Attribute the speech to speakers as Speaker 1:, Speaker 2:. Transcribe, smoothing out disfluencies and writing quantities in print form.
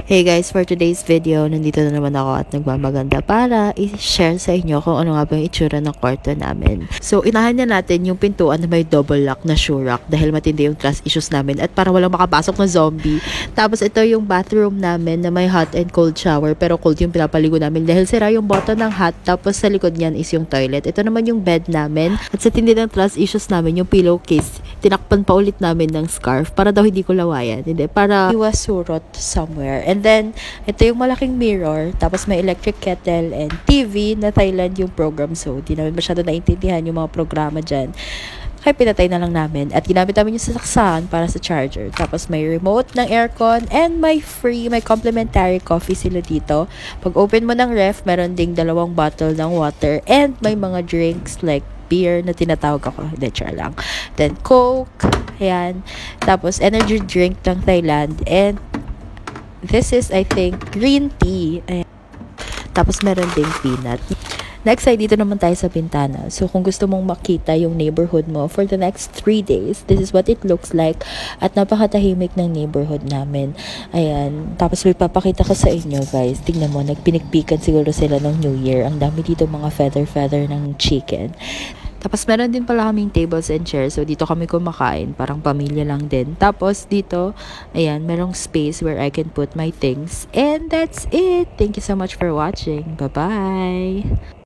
Speaker 1: Hey guys, for today's video, nandito na naman ako at nagmamaganda para i-share sa inyo kung ano nga ba yung itsura ng kwarto namin. So, inahan na natin yung pintuan na may double lock na shoe rack dahil matindi yung trust issues namin at para walang makapasok na zombie. Tapos ito yung bathroom namin na may hot and cold shower pero cold yung pinapaligo namin dahil sira yung button ng hot. Tapos sa likod niyan is yung toilet. Ito naman yung bed namin at sa tindi ng trust issues namin, yung pillowcase, tinakpan pa ulit namin ng scarf para daw hindi ko lawayan. Hindi, para iwas surot somewhere. And then, ito yung malaking mirror, tapos may electric kettle and TV na Thailand yung program. So, di namin masyado naintindihan yung mga programa dyan. Kaya pinatay na lang namin. At ginamit namin yung sasaksahan para sa charger. Tapos may remote ng aircon and may complimentary coffee sila dito. Pag open mo ng ref, meron ding 2 bottle ng water and may mga drinks like beer na tinatawag ako. Hindi, char lang. Then, Coke. Ayan. Tapos, energy drink ng Thailand. And this is, I think, green tea. Ayan. Tapos, meron ding peanut. Next ay dito naman tayo sa bintana. So, kung gusto mong makita yung neighborhood mo for the next 3 days, this is what it looks like. At napakatahimik ng neighborhood namin. Ayan. Tapos, may papakita ko sa inyo, guys. Tingnan mo, nagpinikpikan siguro sila ng New Year. Ang dami dito mga feather ng chicken. Tapos, meron din pala kaming tables and chairs. So, dito kami kumakain. Parang pamilya lang din. Tapos, dito, ayan, merong space where I can put my things. And that's it. Thank you so much for watching. Bye-bye!